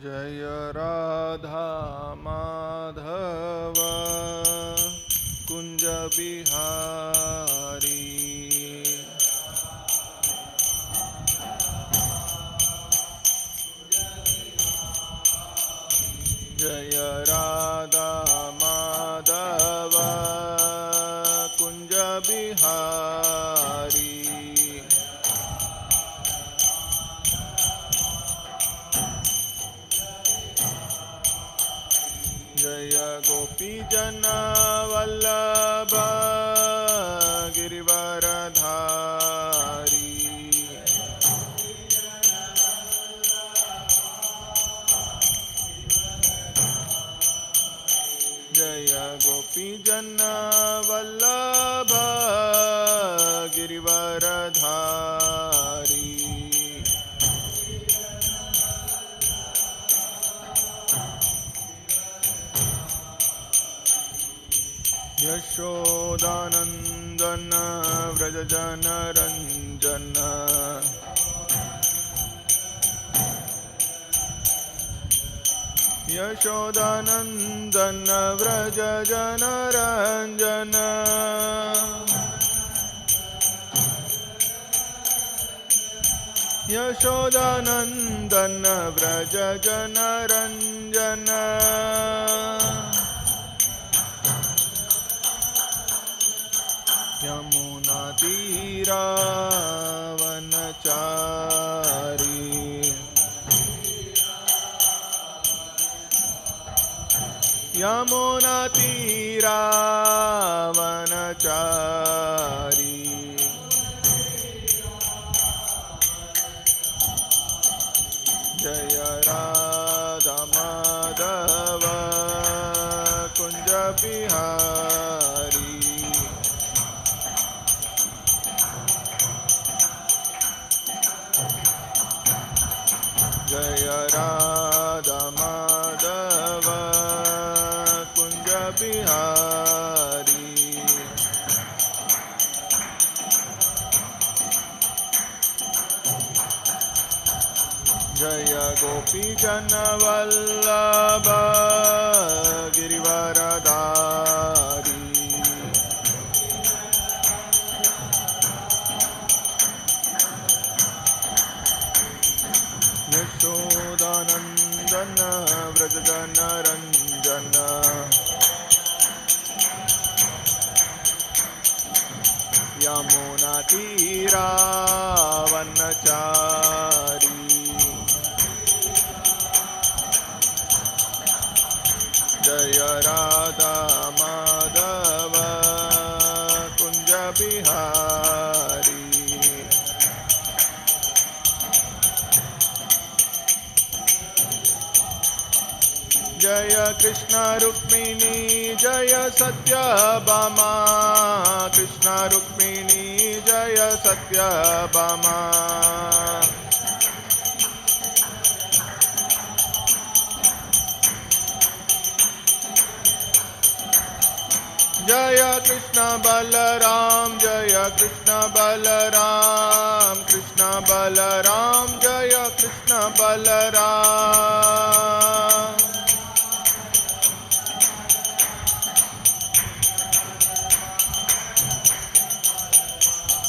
जय राधा माधव कुंज बिहारी। जय राधा माधव कुंज बिहारी। जय गोपी जन वल्लभ गिरिवरधारी। जय गोपी जन वल्लभ गिरिवरधारी। यशोदानंदन व्रज जन रंजन। यशोदानंदन व्रज जन रंजन। यशोदानंदन व्रज जन रंजन। यमुना तीरा वनचारी। यमुना तीरा वनचारी। जय राधा माधव कुंज बिहारी। जय राधा माधव कुंज बिहारी। जय गोपी जन वल्लभ गिरिवरधारी। यशोदानंदन व्रज जन रंजन। यमुना तीरा वनचारी। जय राधा माधव कुंज बिहारी। जय कृष्ण रुक्मिणी जय सत्यभामा। कृष्ण रुक्मिणी जय सत्यभामा। जय कृष्ण बलराम जय कृष्ण बलराम। कृष्ण बलराम जय कृष्ण बलराम।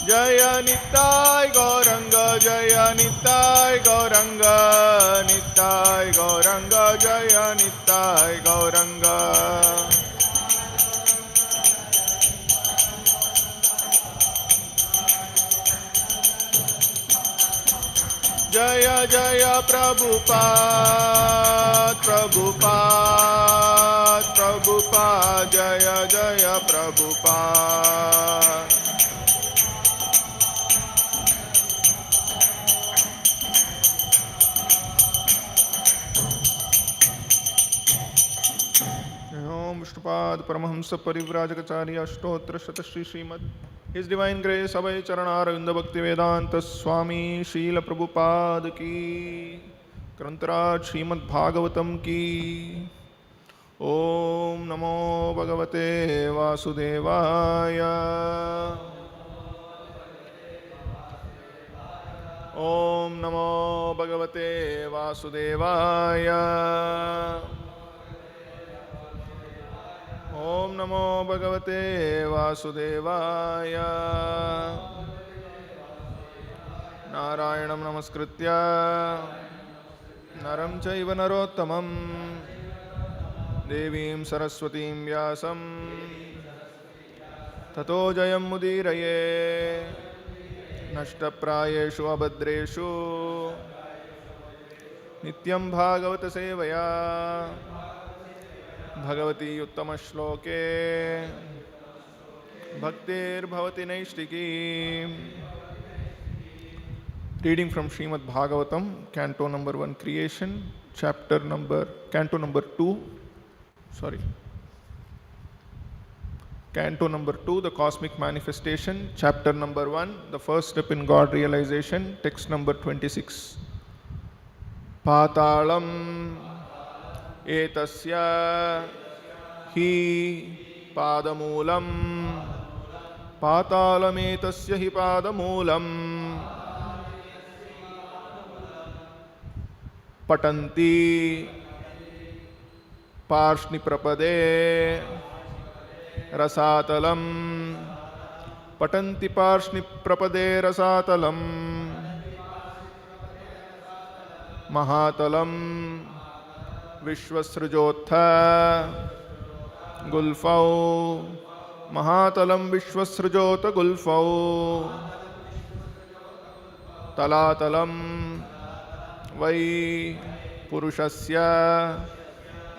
जय निताय गौरंग जय निताय गौरंग। निताय गौरंग जय निताय गौरंग। जय जय प्रभुपाद प्रभुपाद प्रभुपाद। जय जय प्रभुपाद। ओम Vishnupad Paramhans परिव्राजकाचार्य अष्टोत्तर शतश्री Shrimad His Divine Grace अभय चरणारविंद भक्ति वेदांत स्वामी शील प्रभुपाद की। ग्रंथराज श्रीमद्भागवतम की। ओम नमो भगवते वासुदेवाय। ॐ नमो भगवते वासुदेवाय। ॐ नमो भगवते वासुदेवाय। नारायणं नमस्कृत्य नरं चैव नरोत्तमं देवीं सरस्वतीं व्यासं ततो जयं मुदीरये। नष्टप्रायेषु अभद्रेषु नित्यं भागवत सेवया Bhagwati उत्तमश्लोके भक्तिर्भवति नैष्टिकी। Reading from Srimad-Bhagavatam, Canto number 1, Creation, Canto number 2, Canto number 2, the Cosmic Manifestation, Chapter number 1, the first step in God realization, text number 26. Patalam etasya hi padamulam. Patalam etasya hi padamulam. Patanti parshni prapade rasatalam. Patanti parshni prapade rasatalam. Mahatalam vishwasrujotha gulfau. Mahatalam vishwasrujota gulfau. Talatalam vai purushasya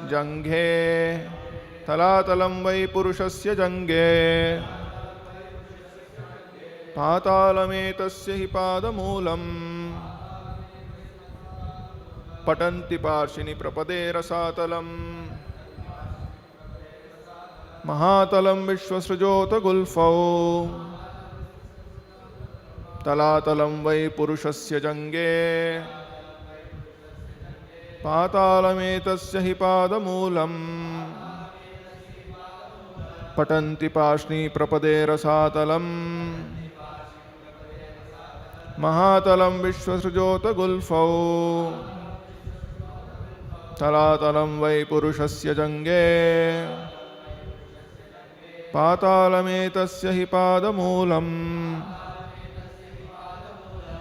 janghe. Talatalam vai purushasya janghe. Patalametasya hi padamulam. Patanti parshini prapade rasatalam. Mahatalam vishwasrujota gulfau. Talatalam vai purushasya janghe. Patalametasya hi padamulam. Patanti parshni prapade rasatalam. Mahatalam vishwasrujota gulfau. Talatalam vai purushasya janghe. Patalametasya hi padamulam.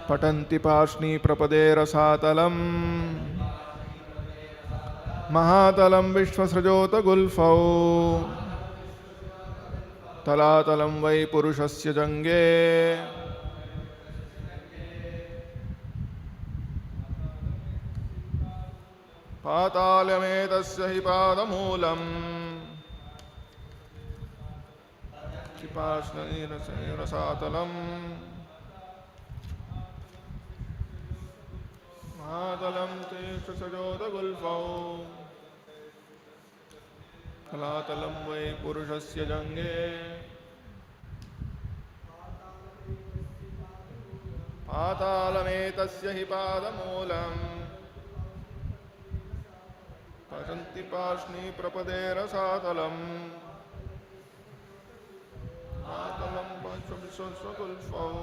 Patanti parshni prapade rasatalam. Mahatalam vishwasrujota gulfau. Talatalam vai purushasya janghe. Patalametasya hi padamulam. Parshni rasatalam. Mahatalam vishwasrujota gulfau. Talatalam vai purushasya janghe. Patalametasya hi padamulam. Patanti parshni prapade rasatalam. Mahatalam vishwasrujota gulfau.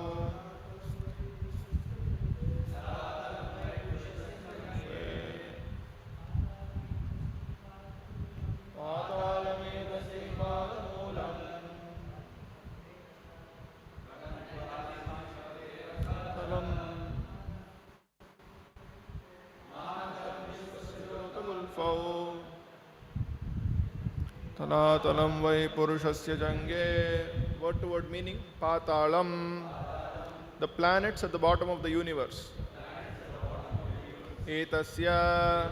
Talatalam vai purushasya janghe. Word to word meaning. Patalam, the planets at the bottom of the universe. Etasya,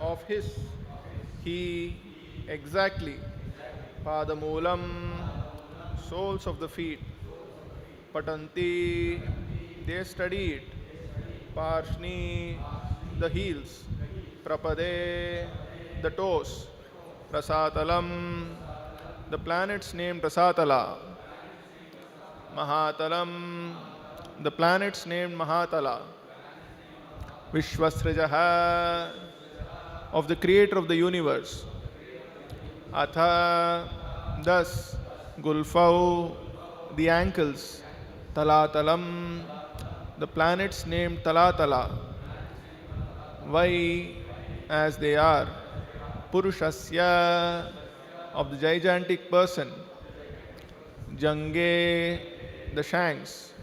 of his. He, exactly. Padamulam, soles of the feet. Patanti, they study it. Parshni, the heels. Prapade, the toes. Rasatalam, the planets named Rasatala. Mahatalam, the planets named Mahatala. Vishwasrijaha, of the creator of the universe. Atha, thus, Gulfau, the ankles. Talatalam, the planets named Tala Tala. Why? As they are. Purushasya, of the gigantic person. Jange, the shanks.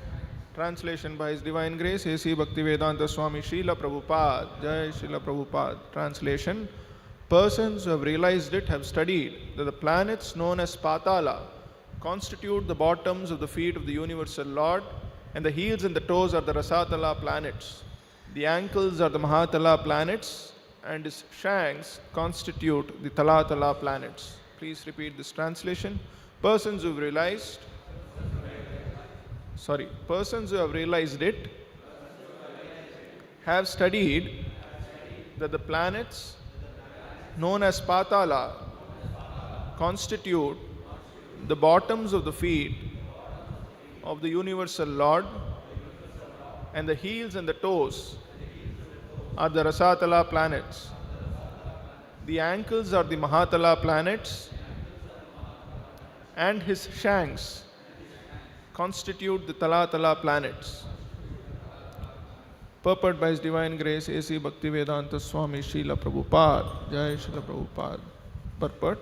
Translation by His Divine Grace, A.C. Bhaktivedanta Swami Srila Prabhupada. Jai Srila Prabhupada. Translation: persons who have realized it have studied that the planets known as Patala constitute the bottoms of the feet of the Universal Lord, and the heels and the toes are the Rasatala planets. The ankles are the Mahatala planets, and his shanks constitute the Talatala planets. Please repeat this translation. Persons who have realized it have studied that the planets known as Patala constitute the bottoms of the feet of the Universal Lord, and the heels and the toes are the Rasatala planets. The ankles are the Mahatala planets, and his shanks constitute the Talatala planets. Purport by His Divine Grace, A.C. Bhaktivedanta Swami Srila Prabhupada. Jai Srila Prabhupada. Purport: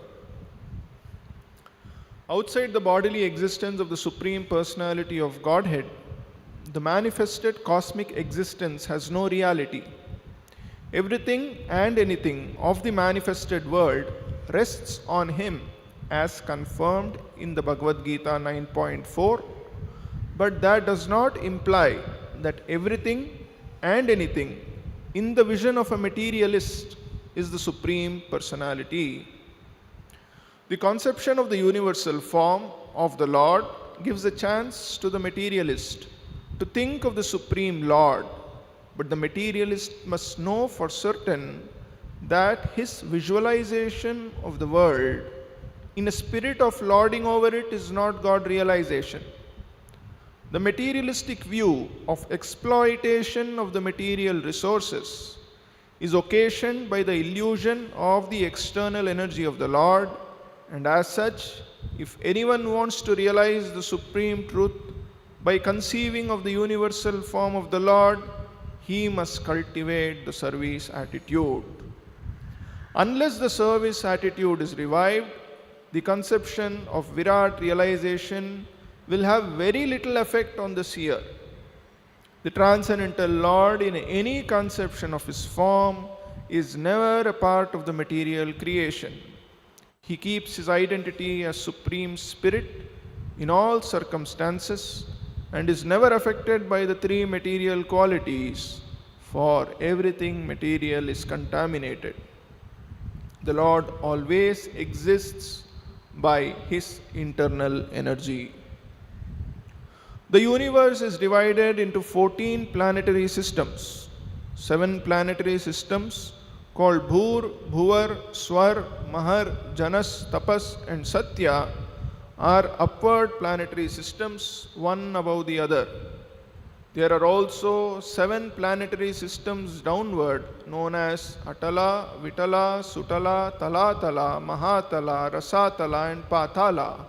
outside the bodily existence of the Supreme Personality of Godhead, the manifested cosmic existence has no reality. Everything and anything of the manifested world rests on Him, as confirmed in the Bhagavad Gita 9.4, but that does not imply that everything and anything in the vision of a materialist is the Supreme Personality. The conception of the universal form of the Lord gives a chance to the materialist to think of the Supreme Lord, but the materialist must know for certain that his visualization of the world in a spirit of lording over it is not God realization. The materialistic view of exploitation of the material resources is occasioned by the illusion of the external energy of the Lord, and as such, if anyone wants to realize the supreme truth by conceiving of the universal form of the Lord, he must cultivate the service attitude. Unless the service attitude is revived, the conception of Virat realization will have very little effect on the seer. The transcendental Lord, in any conception of His form, is never a part of the material creation. He keeps His identity as Supreme Spirit in all circumstances and is never affected by the three material qualities, for everything material is contaminated. The Lord always exists by His internal energy. The universe is divided into 14 planetary systems. 7 planetary systems called Bhur, Bhuvar, Swar, Mahar, Janas, Tapas and Satya are upward planetary systems, one above the other. There are also 7 planetary systems downward, known as Atala, Vitala, Sutala, Talatala, Mahatala, Rasatala and Patala,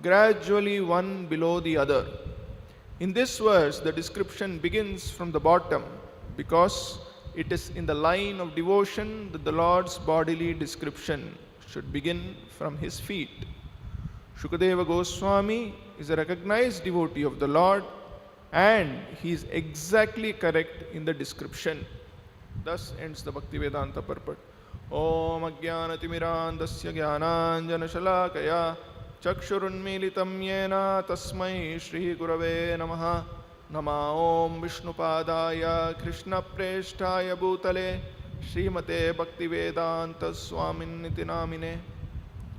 gradually one below the other. In this verse, the description begins from the bottom because it is in the line of devotion that the Lord's bodily description should begin from His feet. Shukadeva Goswami is a recognized devotee of the Lord, and he is exactly correct in the description. Thus ends the Bhaktivedanta purport. Om Ajnanatimmirandasya Jnananjanashalakaya Chakshurunmilitam Yena Tasmai Shri Gurave Namaha. Nama Om Vishnupadaya Krishna Preshtaya Bhutale Srimate Bhaktivedanta Swaminiti Namine.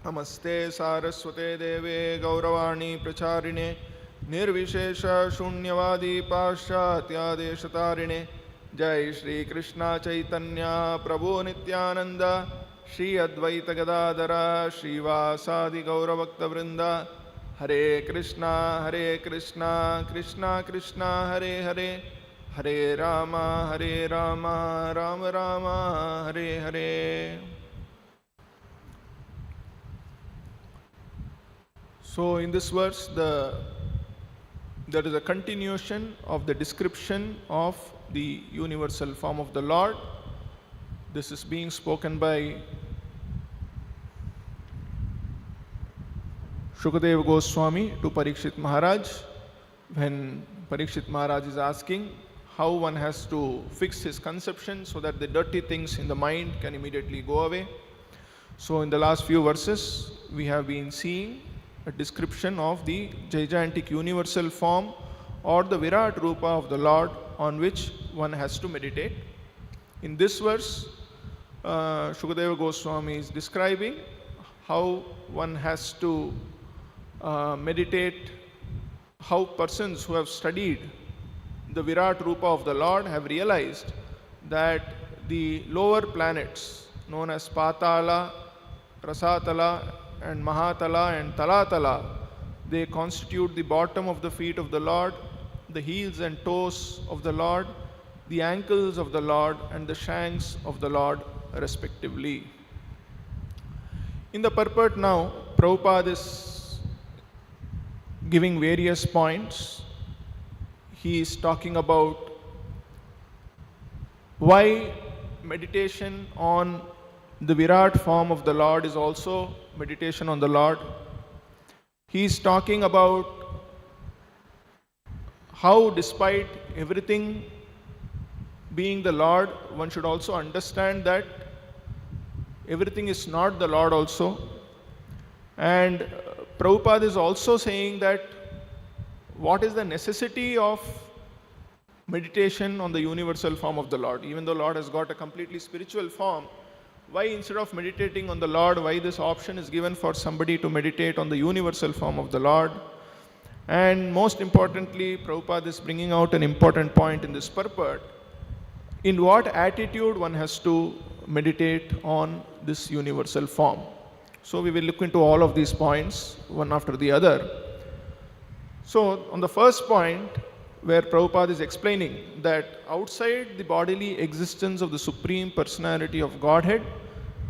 Namaste Saraswate Deve Gauravani Pracharine Nirvishesha Shunyavadi Pashatyadeshatarine. Jai Shri Krishna Chaitanya Prabhu Nityananda Shri Advaita Gadadara Shri Vasadi Gauravakta Vrinda. Hare Krishna Krishna Krishna Hare Hare Hare Rama Rama Rama Hare Hare. So in this verse, the there is a continuation of the description of the universal form of the Lord. This is being spoken by Shukadeva Goswami to Parikshit Maharaj, when Parikshit Maharaj is asking how one has to fix his conception so that the dirty things in the mind can immediately go away. So in the last few verses, we have been seeing a description of the gigantic universal form or the Virat Rupa of the Lord on which one has to meditate. In this verse, Shukadeva Goswami is describing how one has to meditate, how persons who have studied the Virat Rupa of the Lord have realized that the lower planets known as Patala, Rasatala and Mahatala and Talatala, they constitute the bottom of the feet of the Lord, the heels and toes of the Lord, the ankles of the Lord and the shanks of the Lord respectively. In the purport now, Prabhupada is giving various points. He is talking about why meditation on the Virat form of the Lord is also meditation on the Lord. He is talking about how, despite everything being the Lord, one should also understand that everything is not the Lord also. And Prabhupada is also saying that what is the necessity of meditation on the universal form of the Lord? Even though Lord has got a completely spiritual form, why instead of meditating on the Lord, why this option is given for somebody to meditate on the universal form of the Lord? And most importantly, Prabhupada is bringing out an important point in this purport. In what attitude one has to meditate on this universal form? So we will look into all of these points, one after the other. So on the first point, where Prabhupada is explaining that outside the bodily existence of the Supreme Personality of Godhead,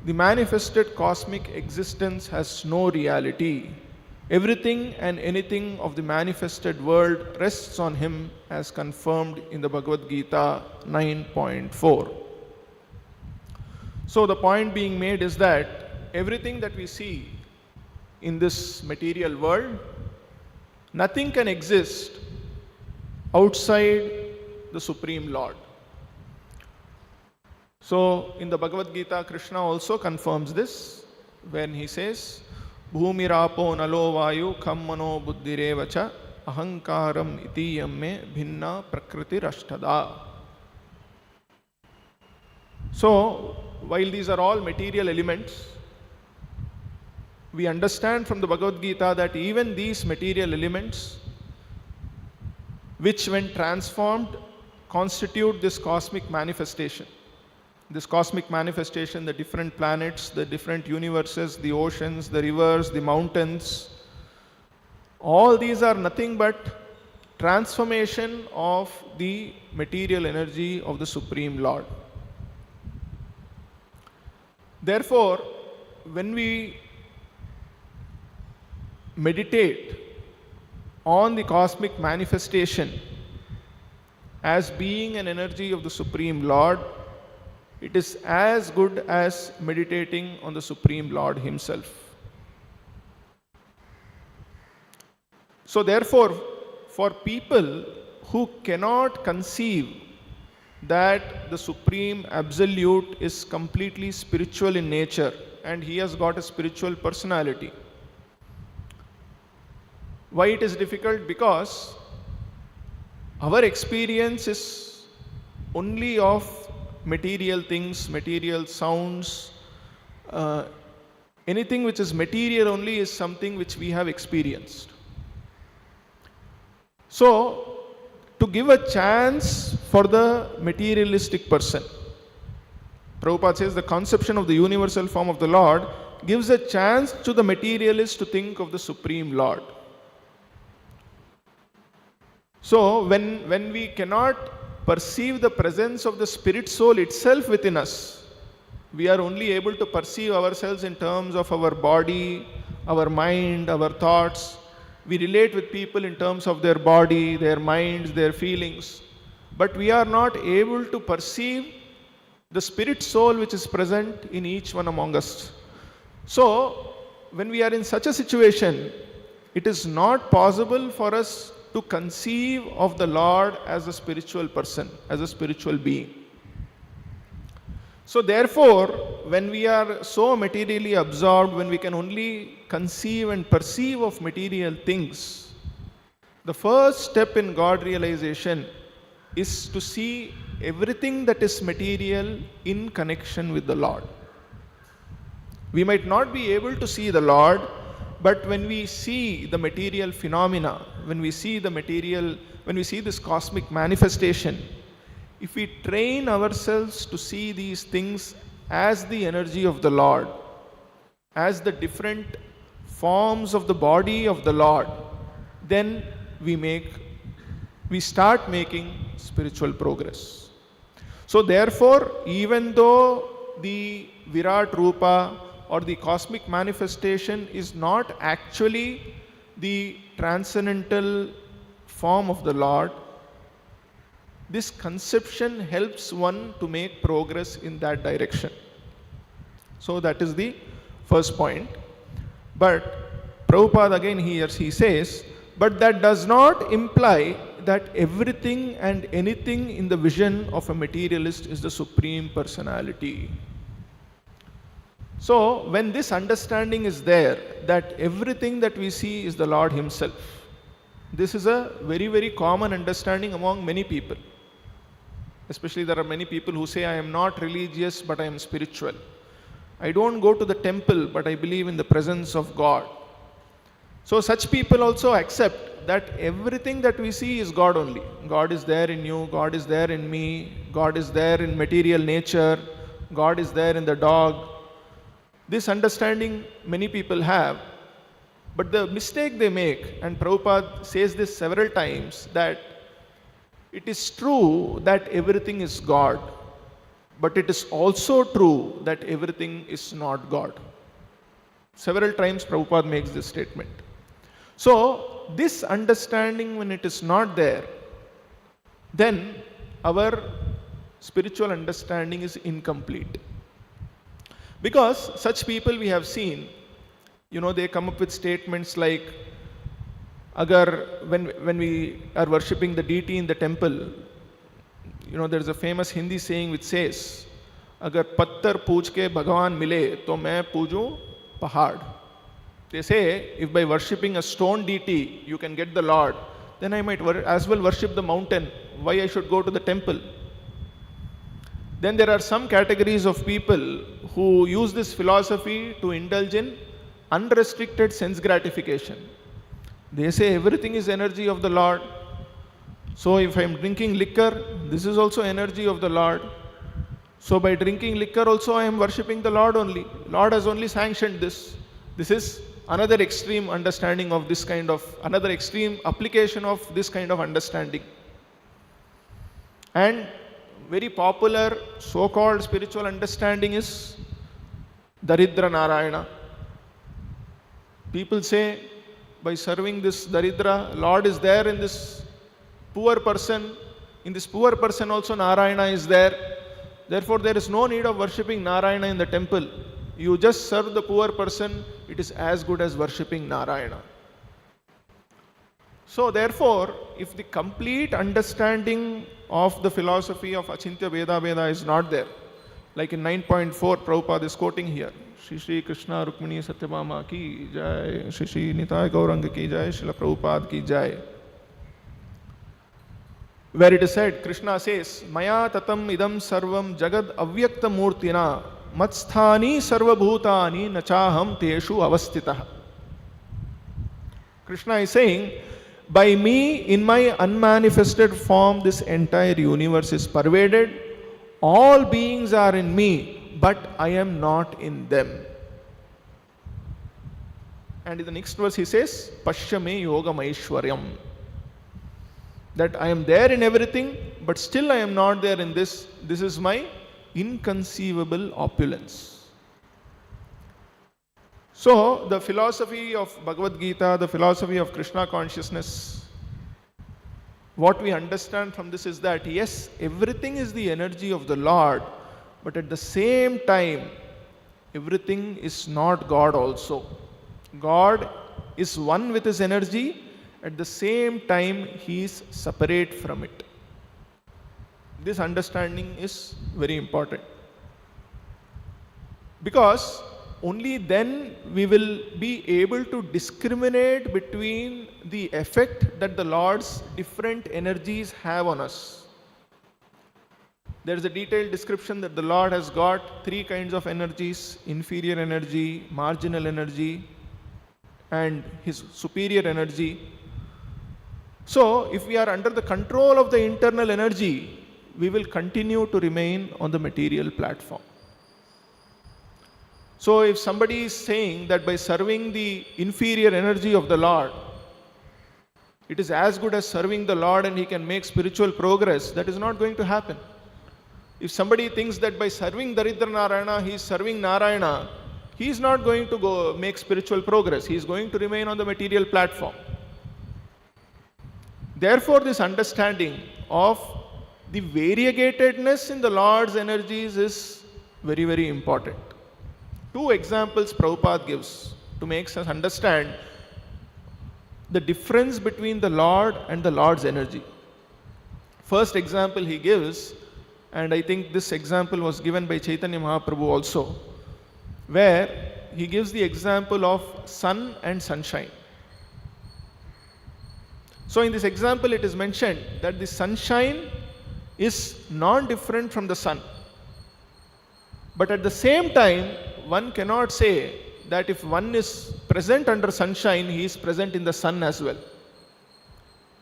the manifested cosmic existence has no reality. Everything and anything of the manifested world rests on him, as confirmed in the Bhagavad Gita 9.4. So the point being made is that everything that we see in this material world, nothing can exist outside the Supreme Lord. So in the Bhagavad Gita, Krishna also confirms this when he says, Bhumirapo nalo vayu kham mano buddhirevacha ahankaram itiyam me bhinna prakriti rashtada. So while these are all material elements, we understand from the Bhagavad Gita that even these material elements, which when transformed constitute this cosmic manifestation. This cosmic manifestation, the different planets, the different universes, the oceans, the rivers, the mountains, all these are nothing but transformation of the material energy of the Supreme Lord. Therefore, when we meditate on the cosmic manifestation as being an energy of the Supreme Lord, it is as good as meditating on the Supreme Lord himself. So therefore, for people who cannot conceive that the Supreme Absolute is completely spiritual in nature and he has got a spiritual personality, why it is difficult? Because our experience is only of material things, material sounds. Anything which is material only is something which we have experienced. So, to give a chance for the materialistic person, Prabhupada says the conception of the universal form of the Lord gives a chance to the materialist to think of the Supreme Lord. So, when we cannot perceive the presence of the spirit soul itself within us, we are only able to perceive ourselves in terms of our body, our mind, our thoughts. We relate with people in terms of their body, their minds, their feelings. But we are not able to perceive the spirit soul which is present in each one among us. So, when we are in such a situation, it is not possible for us to conceive of the Lord as a spiritual person, as a spiritual being. So therefore, when we are so materially absorbed, when we can only conceive and perceive of material things, the first step in God realization is to see everything that is material in connection with the Lord. We might not be able to see the Lord, but when we see the material phenomena, when we see this cosmic manifestation, if we train ourselves to see these things as the energy of the Lord, as the different forms of the body of the Lord, then we start making spiritual progress. So therefore, even though the Virat Rupa or the cosmic manifestation is not actually the transcendental form of the Lord, this conception helps one to make progress in that direction. So that is the first point. But Prabhupada again he says, but that does not imply that everything and anything in the vision of a materialist is the Supreme Personality. So when this understanding is there, that everything that we see is the Lord Himself, this is a very, very common understanding among many people. Especially there are many people who say, I am not religious, but I am spiritual. I don't go to the temple, but I believe in the presence of God. So such people also accept that everything that we see is God only. God is there in you, God is there in me, God is there in material nature, God is there in the dog. This understanding many people have. But the mistake they make, and Prabhupada says this several times, that it is true that everything is God, but it is also true that everything is not God. Several times Prabhupada makes this statement. So, this understanding, when it is not there, then our spiritual understanding is incomplete. Because such people we have seen, they come up with statements like, when we are worshipping the deity in the temple, there is a famous Hindi saying which says, "Agar pattar pooj ke Bhagavan mile, to main pooju pahad." They say, if by worshipping a stone deity you can get the Lord, then I might as well worship the mountain. Why I should go to the temple? Then there are some categories of people who use this philosophy to indulge in unrestricted sense gratification. They say everything is energy of the Lord. So if I am drinking liquor, this is also energy of the Lord. So by drinking liquor also I am worshipping the Lord only. Lord has only sanctioned this. This is another extreme understanding of this kind of, another extreme application of this kind of understanding. And very popular so-called spiritual understanding is Daridra Narayana. People say, by serving this Daridra, Lord is there in this poor person. In this poor person also Narayana is there. Therefore, there is no need of worshipping Narayana in the temple. You just serve the poor person, it is as good as worshipping Narayana. So therefore, if the complete understanding of the philosophy of Achintya Veda Veda is not there, like in 9.4, Prabhupada is quoting here, Shri Shri Krishna Rukmini Satyabhama ki jai, Shri Shri Nitai Gauranga ki jai, Srila Prabhupada ki jai. Where it is said, Krishna says, Maya tatam idam sarvam jagad avyakta murtina matsthani sarvabhutani nachaham teshu avastitah. Krishna is saying, by me, in my unmanifested form, this entire universe is pervaded. All beings are in me, but I am not in them. And in the next verse he says, Pashyame yogam aishwaryam. That I am there in everything, but still I am not there in this. This is my inconceivable opulence. So, the philosophy of Bhagavad Gita, the philosophy of Krishna consciousness, what we understand from this is that yes, everything is the energy of the Lord, but at the same time, everything is not God also. God is one with his energy, at the same time, he is separate from it. This understanding is very important. Because only then we will be able to discriminate between the effect that the Lord's different energies have on us. There is a detailed description that the Lord has got three kinds of energies: inferior energy, marginal energy, and his superior energy. So, if we are under the control of the internal energy, we will continue to remain on the material platform. So, if somebody is saying that by serving the inferior energy of the Lord, it is as good as serving the Lord and he can make spiritual progress, that is not going to happen. If somebody thinks that by serving Daridra Narayana, he is serving Narayana, he is not going to go make spiritual progress. He is going to remain on the material platform. Therefore, this understanding of the variegatedness in the Lord's energies is very, very important. Two examples Prabhupada gives to make us understand the difference between the Lord and the Lord's energy. First example he gives, and I think this example was given by Chaitanya Mahaprabhu also, where he gives the example of sun and sunshine. So in this example it is mentioned that the sunshine is non-different from the sun. But at the same time, one cannot say that if one is present under sunshine, he is present in the sun as well.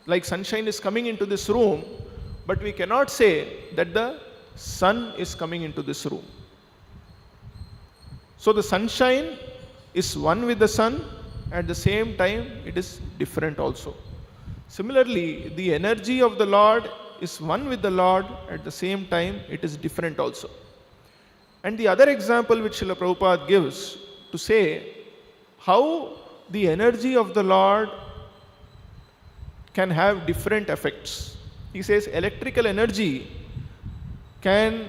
Like sunshine is coming into this room, but we cannot say that the sun is coming into this room. So the sunshine is one with the sun, at the same time it is different also. Similarly, the energy of the Lord is one with the Lord, at the same time it is different also. And the other example which Srila Prabhupada gives to say how the energy of the Lord can have different effects. He says electrical energy can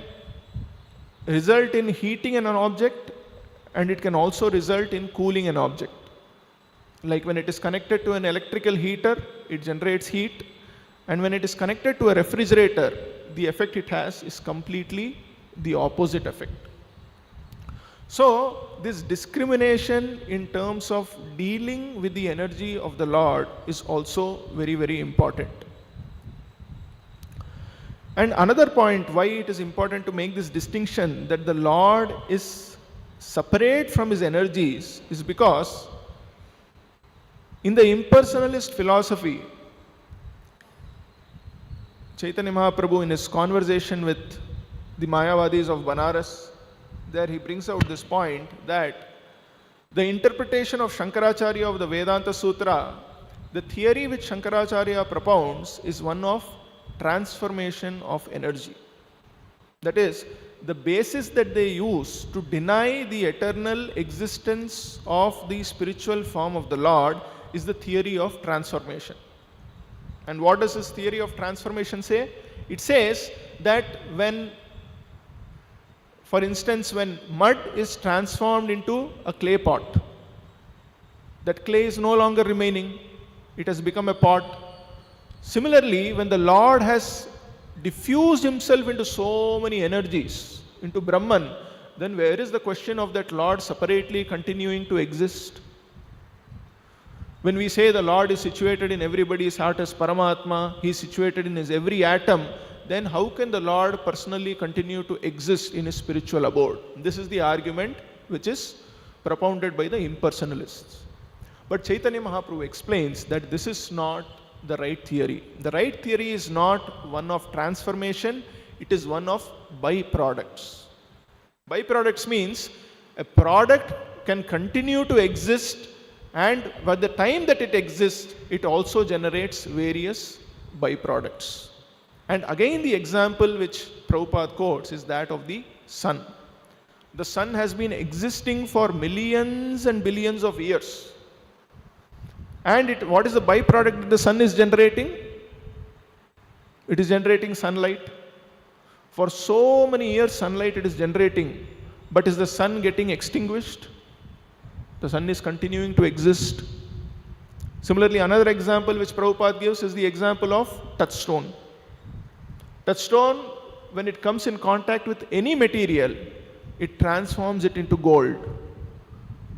result in heating an object, and it can also result in cooling an object. Like when it is connected to an electrical heater, it generates heat, and when it is connected to a refrigerator, the effect it has is completely the opposite effect. So, this discrimination in terms of dealing with the energy of the Lord is also very, very important. And another point why it is important to make this distinction that the Lord is separate from his energies is because in the impersonalist philosophy, Chaitanya Mahaprabhu in his conversation with the Mayavadis of Banaras, there he brings out this point that the interpretation of Shankaracharya of the Vedanta Sutra, the theory which Shankaracharya propounds is one of transformation of energy. That is, the basis that they use to deny the eternal existence of the spiritual form of the Lord is the theory of transformation. And what does this theory of transformation say? It says that when, for instance, when mud is transformed into a clay pot, that clay is no longer remaining, it has become a pot. Similarly, when the Lord has diffused himself into so many energies, into Brahman, then where is the question of that Lord separately continuing to exist? When we say the Lord is situated in everybody's heart as Paramatma, he is situated in his every atom, then how can the Lord personally continue to exist in his spiritual abode? This is the argument which is propounded by the impersonalists. But Chaitanya Mahaprabhu explains that this is not the right theory. The right theory is not one of transformation, it is one of byproducts. Byproducts means a product can continue to exist, and by the time that it exists, it also generates various byproducts. And again, the example which Prabhupada quotes is that of the sun. The sun has been existing for millions and billions of years. And what is the byproduct that the sun is generating? It is generating sunlight. For so many years, sunlight it is generating. But is the sun getting extinguished? The sun is continuing to exist. Similarly, another example which Prabhupada gives is the example of touchstone. Touchstone, when it comes in contact with any material, it transforms it into gold.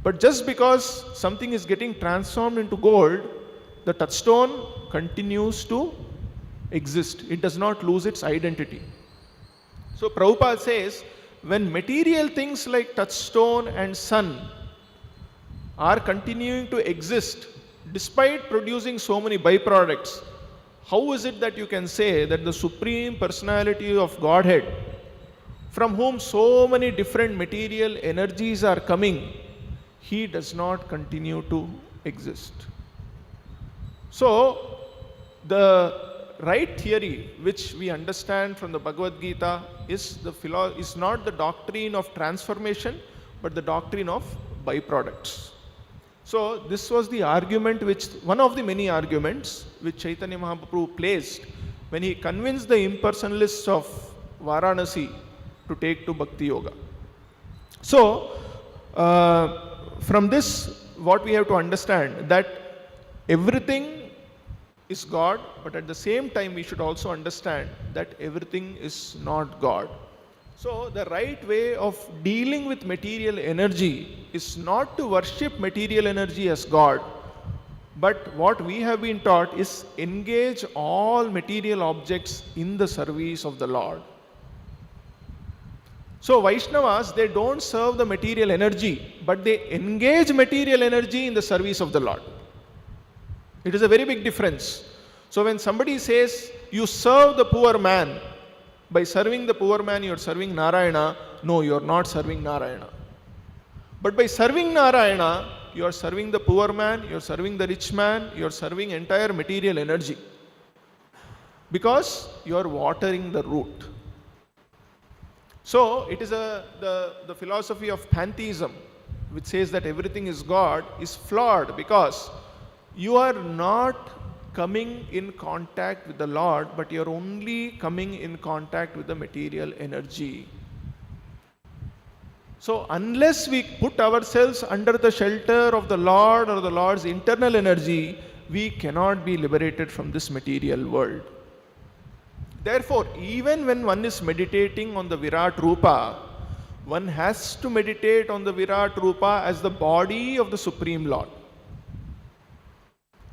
But just because something is getting transformed into gold, the touchstone continues to exist. It does not lose its identity. So Prabhupada says, when material things like touchstone and sun are continuing to exist, despite producing so many byproducts, how is it that you can say that the Supreme Personality of Godhead, from whom so many different material energies are coming, he does not continue to exist? So, the right theory which we understand from the Bhagavad Gita is not the doctrine of transformation, but the doctrine of byproducts. So this was the argument one of the many arguments which Chaitanya Mahaprabhu placed when he convinced the impersonalists of Varanasi to take to Bhakti Yoga. So from this, what we have to understand, that everything is God, but at the same time we should also understand that everything is not God. So the right way of dealing with material energy is not to worship material energy as God, but what we have been taught is engage all material objects in the service of the Lord. So Vaishnavas, they don't serve the material energy, but they engage material energy in the service of the Lord. It is a very big difference. So when somebody says, you serve the poor man, by serving the poor man you are serving Narayana, no, you are not serving Narayana. But by serving Narayana, you are serving the poor man, you are serving the rich man, you are serving entire material energy. Because you are watering the root. So it is the philosophy of pantheism, which says that everything is God, is flawed, because you are not coming in contact with the Lord, but you are only coming in contact with the material energy. So unless we put ourselves under the shelter of the Lord or the Lord's internal energy, we cannot be liberated from this material world. Therefore, even when one is meditating on the Virat Rupa, one has to meditate on the Virat Rupa as the body of the Supreme Lord.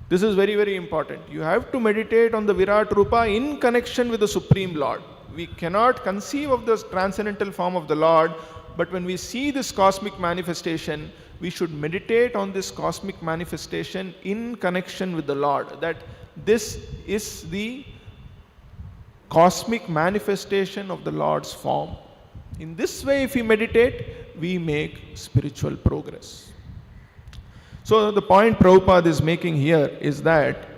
This is very, very important. You have to meditate on the Virat Rupa in connection with the Supreme Lord. We cannot conceive of the transcendental form of the Lord, but when we see this cosmic manifestation, we should meditate on this cosmic manifestation in connection with the Lord. That this is the cosmic manifestation of the Lord's form. In this way, if we meditate, we make spiritual progress. So the point Prabhupada is making here is that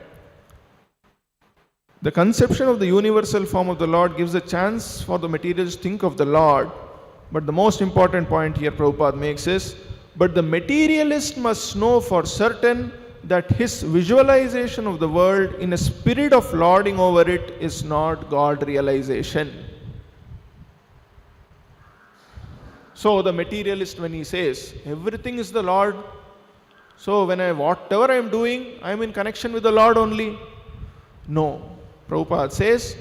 the conception of the universal form of the Lord gives a chance for the materials to think of the Lord. But the most important point here Prabhupada makes is, but the materialist must know for certain that his visualization of the world in a spirit of lording over it is not God realization. So the materialist, when he says, everything is the Lord, so when whatever I am doing, I am in connection with the Lord only. No. Prabhupada says,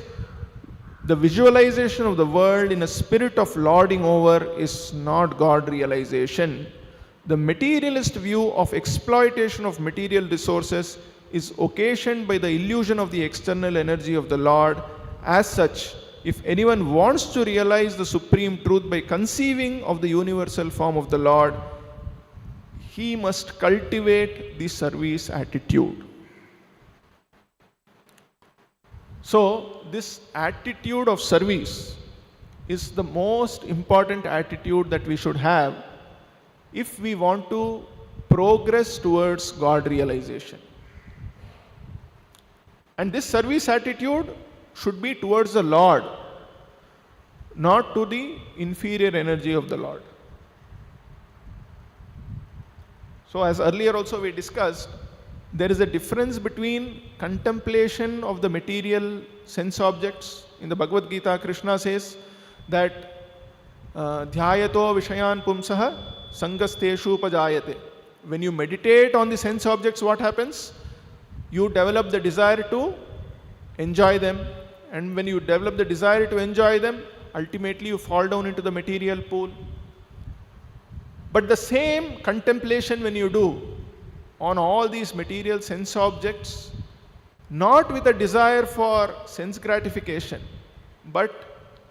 the visualization of the world in a spirit of lording over is not God realization. The materialist view of exploitation of material resources is occasioned by the illusion of the external energy of the Lord. As such, if anyone wants to realize the supreme truth by conceiving of the universal form of the Lord, he must cultivate the service attitude. So, this attitude of service is the most important attitude that we should have if we want to progress towards God realization. And this service attitude should be towards the Lord, not to the inferior energy of the Lord. So as earlier also we discussed, there is a difference between contemplation of the material sense objects. In the Bhagavad Gita, Krishna says that dhyayato vishayan pumsaha sangasteshu upajayate. When you meditate on the sense objects, what happens? You develop the desire to enjoy them. And when you develop the desire to enjoy them, ultimately you fall down into the material pool. But the same contemplation when you do on all these material sense objects, not with a desire for sense gratification, but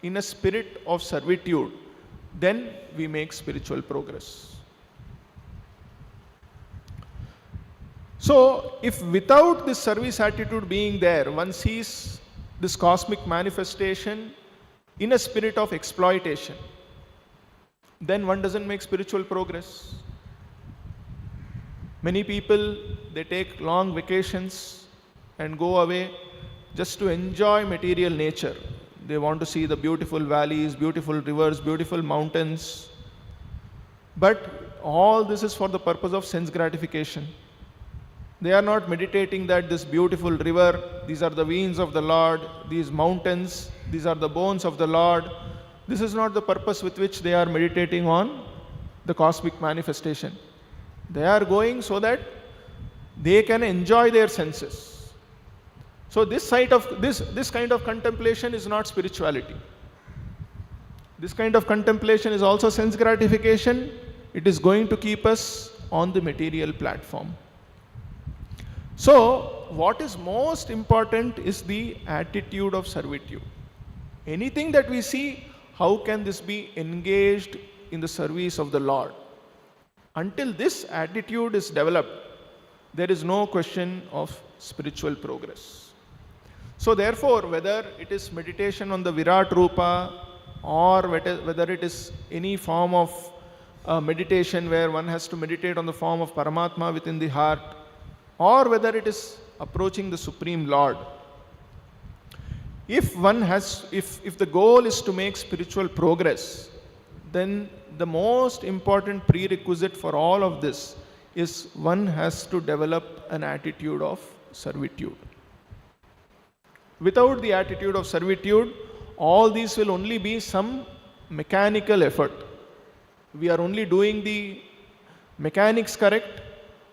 in a spirit of servitude, then we make spiritual progress. So, if without this service attitude being there, one sees this cosmic manifestation in a spirit of exploitation, then one doesn't make spiritual progress. Many people, they take long vacations and go away just to enjoy material nature. They want to see the beautiful valleys, beautiful rivers, beautiful mountains. But all this is for the purpose of sense gratification. They are not meditating that this beautiful river, these are the veins of the Lord, these mountains, these are the bones of the Lord. This is not the purpose with which they are meditating on the cosmic manifestation. They are going so that they can enjoy their senses. So this kind of contemplation is not spirituality. This kind of contemplation is also sense gratification. It is going to keep us on the material platform. So what is most important is the attitude of servitude. Anything that we see, how can this be engaged in the service of the Lord? Until this attitude is developed, there is no question of spiritual progress. So therefore, whether it is meditation on the Virat Rupa, or whether it is any form of meditation where one has to meditate on the form of Paramatma within the heart, or whether it is approaching the Supreme Lord, if the goal is to make spiritual progress, then the most important prerequisite for all of this is one has to develop an attitude of servitude. Without the attitude of servitude, all these will only be some mechanical effort. We are only doing the mechanics correct,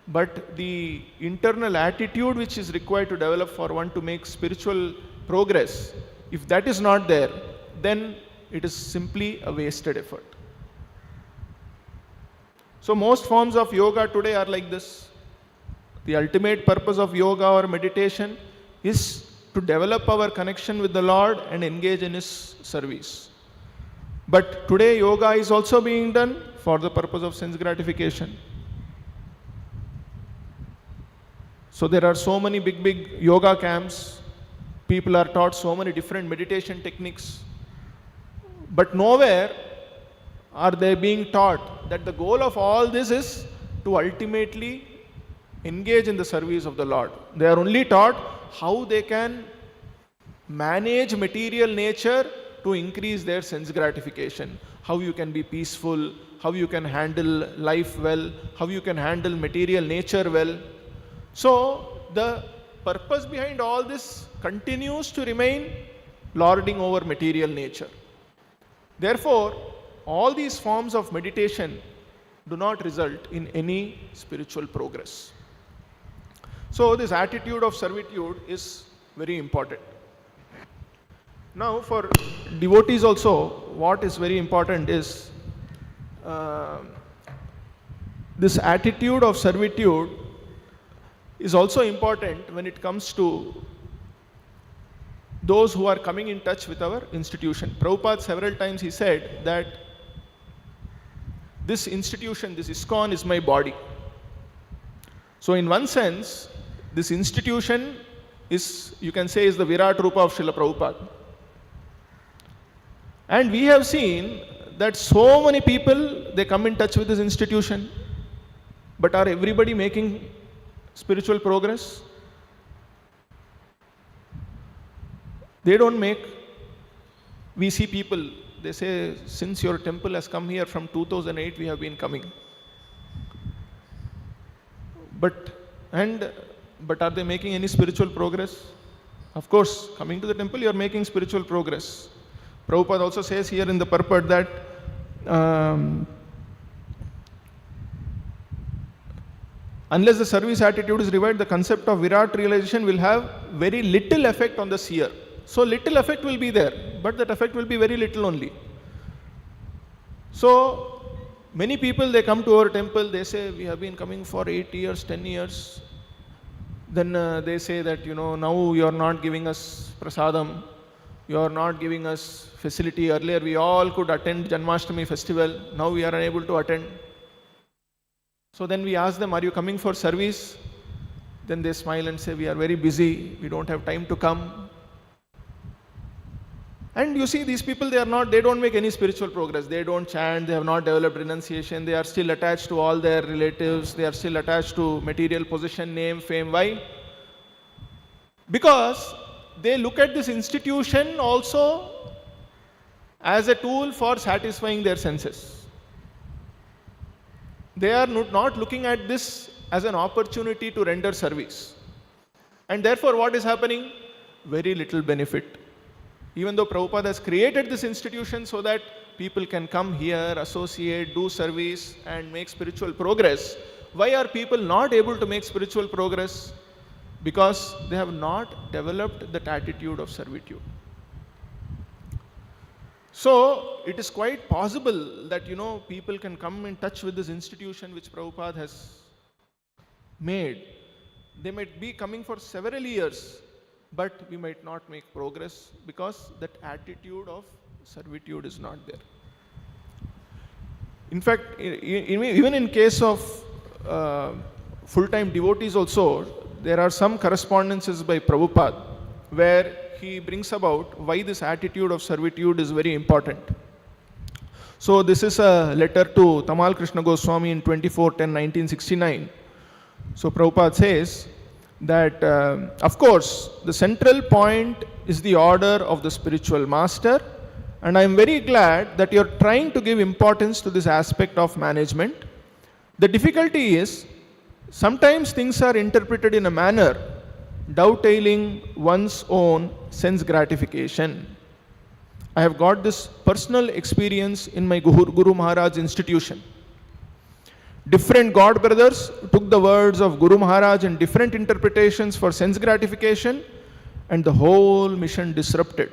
but the internal attitude which is required to develop for one to make spiritual progress, if that is not there, then it is simply a wasted effort. So most forms of yoga today are like this. The ultimate purpose of yoga or meditation is to develop our connection with the Lord and engage in His service. But today yoga is also being done for the purpose of sense gratification. So there are so many big yoga camps. People are taught so many different meditation techniques. But nowhere are they being taught that the goal of all this is to ultimately engage in the service of the Lord. They are only taught how they can manage material nature to increase their sense gratification. How you can be peaceful, how you can handle life well, how you can handle material nature well. So the purpose behind all this continues to remain lording over material nature. Therefore, all these forms of meditation do not result in any spiritual progress. So this attitude of servitude is very important. Now for devotees also, what is very important is this attitude of servitude is also important when it comes to those who are coming in touch with our institution. Prabhupada several times he said that this institution, this ISKCON is my body. So in one sense, this institution is, you can say, is the Virat Rupa of Srila Prabhupada. And we have seen that so many people, they come in touch with this institution, but are everybody making spiritual progress? They don't make. We see people, they say, since your temple has come here from 2008, we have been coming. But are they making any spiritual progress? Of course, coming to the temple, you are making spiritual progress. Prabhupada also says here in the purport that unless the service attitude is revived, the concept of Virat realization will have very little effect on the seer. So little effect will be there, but that effect will be very little only. So many people, they come to our temple, they say, we have been coming for 8 years, 10 years. Then they say that, now you are not giving us prasadam, you are not giving us facility. Earlier we all could attend Janmashtami festival, now we are unable to attend. So then we ask them, are you coming for service? Then they smile and say, we are very busy, we don't have time to come. And you see, these people, they don't make any spiritual progress. They don't chant, they have not developed renunciation, they are still attached to all their relatives, they are still attached to material possession, name, fame. Why? Because they look at this institution also as a tool for satisfying their senses. They are not looking at this as an opportunity to render service. And therefore, what is happening? Very little benefit. Even though Prabhupada has created this institution so that people can come here, associate, do service, and make spiritual progress, why are people not able to make spiritual progress? Because they have not developed that attitude of servitude. So it is quite possible that people can come in touch with this institution which Prabhupada has made. They might be coming for several years, but we might not make progress because that attitude of servitude is not there. In fact, even in case of full-time devotees also, there are some correspondences by Prabhupada where he brings about why this attitude of servitude is very important. So this is a letter to Tamal Krishna Goswami in 24/10/1969. So Prabhupada says that, of course, the central point is the order of the spiritual master, and I am very glad that you are trying to give importance to this aspect of management. The difficulty is, sometimes things are interpreted in a manner dovetailing one's own sense gratification. I have got this personal experience in my Guru Maharaj institution. Different God brothers took the words of Guru Maharaj in different interpretations for sense gratification, and the whole mission disrupted.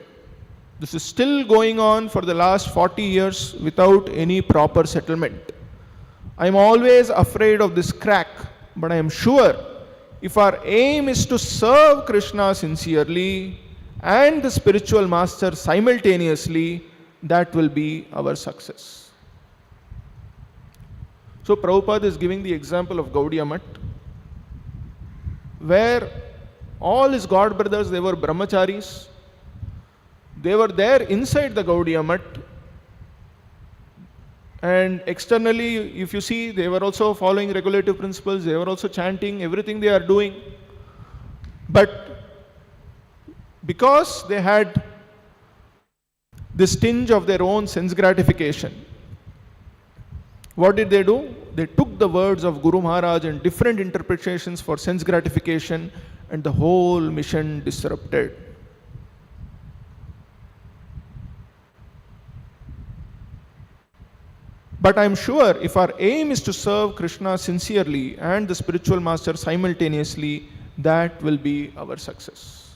This is still going on for the last 40 years without any proper settlement. I am always afraid of this crack, but I am sure if our aim is to serve Krishna sincerely and the spiritual master simultaneously, that will be our success. So Prabhupada is giving the example of Gaudiya Math, where all his God brothers, they were brahmacharis. They were there inside the Gaudiya Math, and externally, if you see, they were also following regulative principles, they were also chanting, everything they are doing. But because they had this tinge of their own sense gratification, what did they do? They took the words of Guru Maharaj and different interpretations for sense gratification, and the whole mission disrupted. But I am sure if our aim is to serve Krishna sincerely and the spiritual master simultaneously, that will be our success.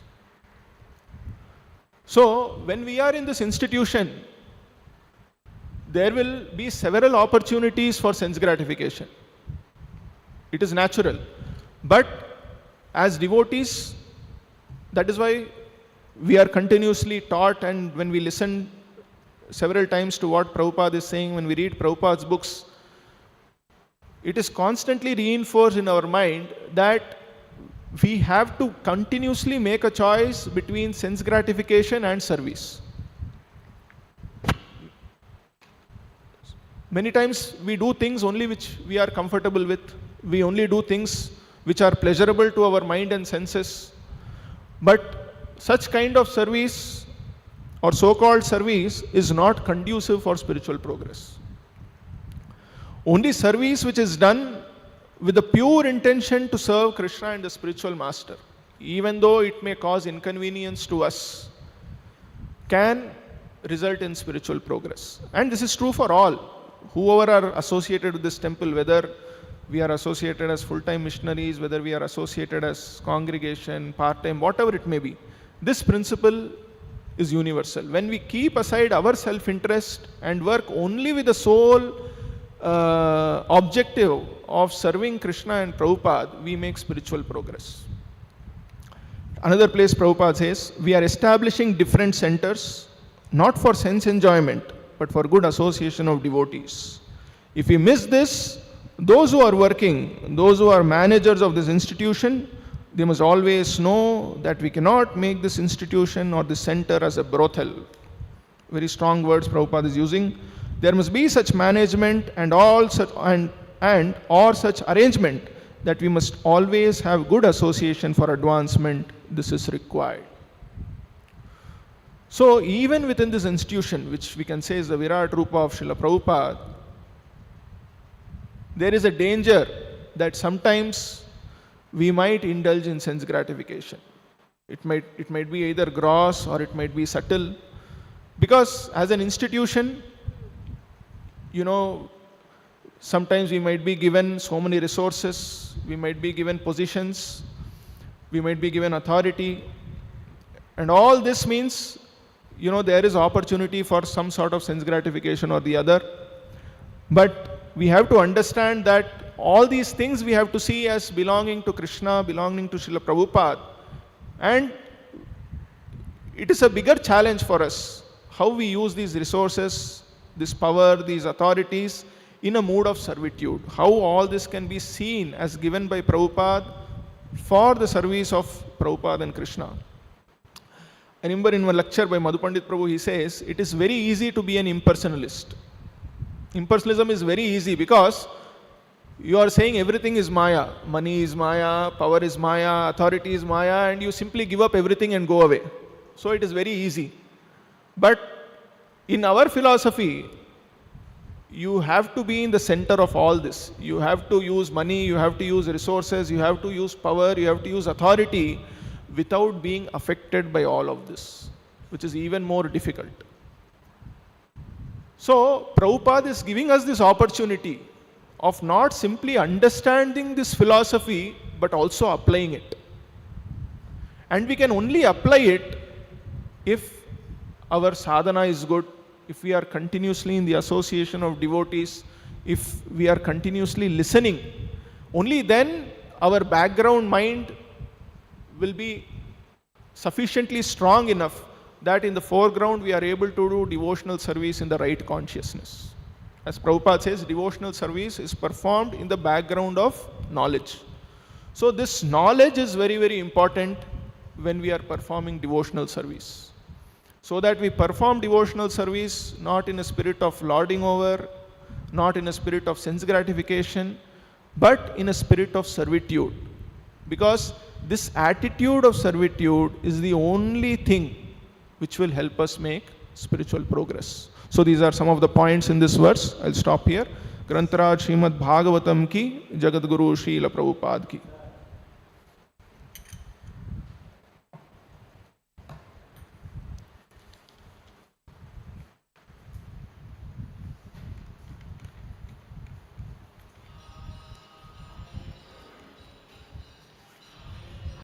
So when we are in this institution, there will be several opportunities for sense gratification. It is natural. But as devotees, that is why we are continuously taught, and when we listen several times to what Prabhupada is saying, when we read Prabhupada's books, it is constantly reinforced in our mind that we have to continuously make a choice between sense gratification and service. Many times we do things only which we are comfortable with. We only do things which are pleasurable to our mind and senses. But such kind of service or so-called service is not conducive for spiritual progress. Only service which is done with the pure intention to serve Krishna and the spiritual master, even though it may cause inconvenience to us, can result in spiritual progress. And this is true for all. Whoever are associated with this temple, whether we are associated as full-time missionaries, whether we are associated as congregation, part-time, whatever it may be, this principle is universal. When we keep aside our self-interest and work only with the sole objective of serving Krishna and Prabhupada, we make spiritual progress. Another place Prabhupada says, we are establishing different centers, not for sense enjoyment, but for good association of devotees. If we miss this, those who are working, those who are managers of this institution, they must always know that we cannot make this institution or this center as a brothel. Very strong words Prabhupada is using. There must be such management and all such or such arrangement that we must always have good association for advancement. This is required. So even within this institution, which we can say is the Virat Rupa of Srila Prabhupada, there is a danger that sometimes we might indulge in sense gratification. It might be either gross or it might be subtle. Because as an institution, sometimes we might be given so many resources, we might be given positions, we might be given authority. And all this means, there is opportunity for some sort of sense gratification or the other. But we have to understand that all these things we have to see as belonging to Krishna, belonging to Srila Prabhupada. And it is a bigger challenge for us, how we use these resources, this power, these authorities in a mood of servitude. How all this can be seen as given by Prabhupada for the service of Prabhupada and Krishna. I remember in one lecture by Madhu Pandit Prabhu, he says, it is very easy to be an impersonalist. Impersonalism is very easy because you are saying everything is Maya. Money is Maya, power is Maya, authority is Maya, and you simply give up everything and go away. So it is very easy. But in our philosophy, you have to be in the center of all this. You have to use money, you have to use resources, you have to use power, you have to use authority without being affected by all of this, which is even more difficult. So Prabhupada is giving us this opportunity of not simply understanding this philosophy, but also applying it. And we can only apply it if our sadhana is good, if we are continuously in the association of devotees, if we are continuously listening. Only then our background mind will be sufficiently strong enough that in the foreground we are able to do devotional service in the right consciousness. As Prabhupada says, devotional service is performed in the background of knowledge. So this knowledge is very, very important when we are performing devotional service. So that we perform devotional service not in a spirit of lording over, not in a spirit of sense gratification, but in a spirit of servitude. Because this attitude of servitude is the only thing which will help us make spiritual progress. So these are some of the points in this verse. I'll stop here. Grantaraj Srimad-Bhagavatam ki, Jagadguru Srila Prabhupada ki.